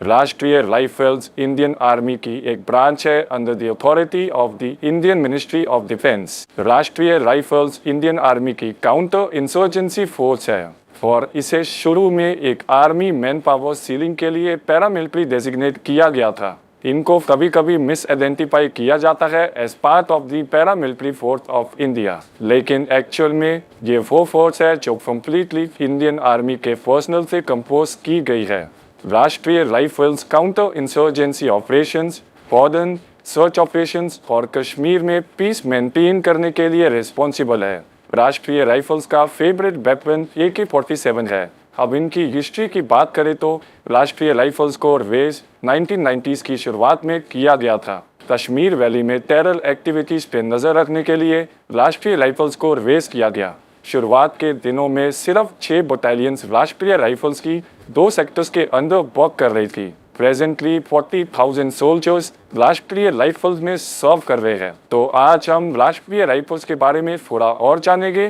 राष्ट्रीय rifles Indian army की एक ब्रांच है under the authority of the Indian ministry of defence. राष्ट्रीय राइफल्स इंडियन आर्मी की काउंटर इंसर्जेंसी फोर्स है और इसे शुरू में एक आर्मी मैन पावर सीलिंग के लिए पैरामिलिट्री डेजिग्नेट किया गया था। इनको कभी कभी मिस आइडेंटिफाई किया जाता है as part of the paramilitary force of India, लेकिन एक्चुअल में ये वो फोर्स है जो कम्प्लीटली इंडियन आर्मी के पर्सनल से कंपोज की गई है। Rashtriya rifles counter insurgency operations, border search operations और कश्मीर में पीस मेंटेन करने के लिए रिस्पॉन्सिबल है। राष्ट्रीय राइफल्स का फेवरेट वेपन AK-47 है। अब इनकी हिस्ट्री की बात करें तो राष्ट्रीय राइफल्स को रेस 1990s की शुरुआत में किया गया था। कश्मीर वैली में टेरर एक्टिविटीज़ पे नज़र रखने के लिए राष्ट्रीय राइफल्स को रेस किया गया। शुरुआत के दिनों में सिर्फ 6 बटालियंस राष्ट्रीय राइफल्स की 2 सेक्टर्स के अंदर वर्क कर रही थी। प्रेजेंटली 40,000 सोल्जर्स राष्ट्रीय राइफल्स में सर्व कर रहे हैं। तो आज हम राष्ट्रीय राइफल्स के बारे में थोड़ा और जानेंगे।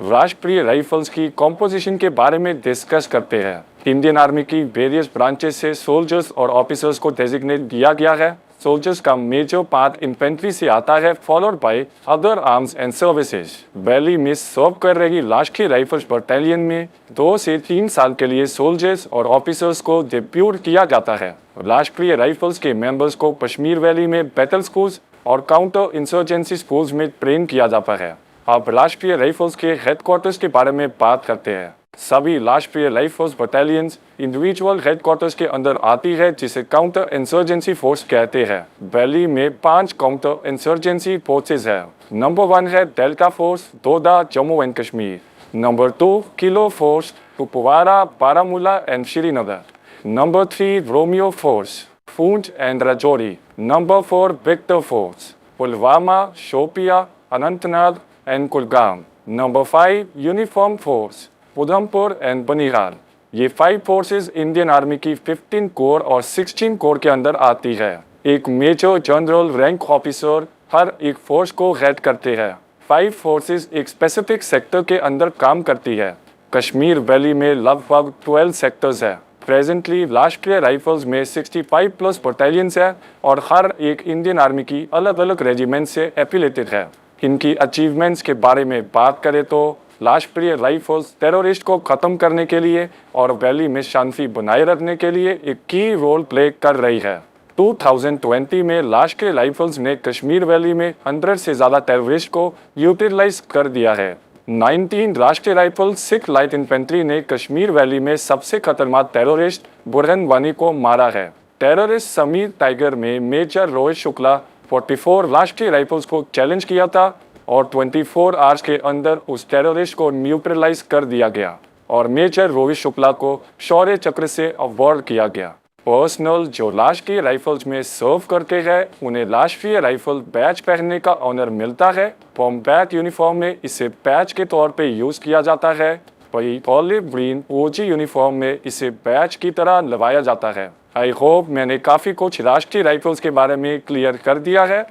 राष्ट्रीय राइफल्स की कॉम्पोजिशन के बारे में डिस्कस करते हैं। इंडियन आर्मी की वेरियस ब्रांचेस से सोल्जर्स और ऑफिसर्स को डेजिग्नेट किया गया है। सोल्जर्स का मेजर पार्ट इन्फेंट्री से आता है, followed by other arms and services. Valley में सर्व कर रही राष्ट्रीय राइफल्स बटालियन में 2 से 3 साल के लिए सोल्जर्स और ऑफिसर्स को डिप्यूट किया जाता है। राष्ट्रीय राइफल्स के मेंबर्स को कश्मीर वैली में बैटल स्कूल्स और काउंटर इंसर्जेंसी स्कूल्स में ट्रेन किया जाता है। अब राष्ट्रीय राइफल्स के हेडक्वार्टर्स के बारे में बात करते हैं। सभी राष्ट्रीय राइफल्स बटालियंस इंडिविजुअल हेडक्वार्टर्स के अंदर आती है, जिसे काउंटर इंसर्जेंसी फोर्स कहते हैं। वैली में 5 काउंटर इंसर्जेंसी फोर्सेज है। नंबर 1 है Delta Force, Doda, Jammu and Kashmir. Number 2 Kilo Force, Kupwara, Baramulla and Srinagar. Number 3 Romeo Force, Poonch and Rajouri. Number 4 Victor Force, Pulwama, Shopian, Anantnag and Kulgam. Number 5 Uniform Force, Udhampur and Banihal. ये 5 फोर्सेस इंडियन आर्मी की 15 कोर और 16 core के अंदर आती है। एक मेजर जनरल रैंक ऑफिसर हर एक फोर्स को हेड करते हैं। 5 फोर्सेस एक स्पेसिफिक सेक्टर के अंदर काम करती है। कश्मीर वैली में लगभग 12 सेक्टर्स है। प्रेजेंटली राष्ट्रीय राइफल्स में 65 प्लस बटालियंस है और हर एक इंडियन आर्मी की अलग अलग रेजिमेंट से एफिलेटेड है। इनकी अचीवमेंट्स के बारे में बात करें तो राष्ट्रीय राइफल्स टेररिस्ट को ख़त्म करने के लिए और वैली में शांति बनाए रखने के लिए एक की रोल प्ले कर रही है। 2020 में राष्ट्रीय राइफल्स ने कश्मीर वैली में 100 से ज़्यादा टेररिस्ट को यूटिलाइज कर दिया है। 19 राष्ट्रीय राइफल्स सिख लाइट इन्फेंट्री ने कश्मीर वैली में सबसे खतरनाक टेररिस्ट बुरहान वानी को मारा है। टेररिस्ट समीर टाइगर में मेजर रोहित शुक्ला 44 राष्ट्रीय राइफल्स को चैलेंज किया था और 24 आवर्स के अंदर उस टेररिस्ट को न्यूट्रलाइज कर दिया गया और मेजर रोहित शुक्ला को शौर्य चक्र से अवार्ड किया गया। पर्सनल जो राष्ट्रीय राइफल्स में सर्व करते हैं उन्हें राष्ट्रीय राइफल बैच पहनने का ऑनर मिलता है। कॉम्बैट यूनिफॉर्म में इसे बैच के तौर पे यूज़ किया जाता है। वही ऑलिव ग्रीन OG यूनिफॉर्म में इसे बैच की तरह लगाया जाता है। आई होप मैंने काफ़ी कुछ राष्ट्रीय राइफल्स के बारे में क्लियर कर दिया है।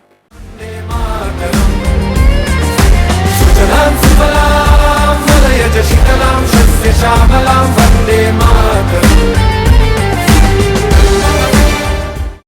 शीतलां शस्य श्यामलां वन्दे मातरम्।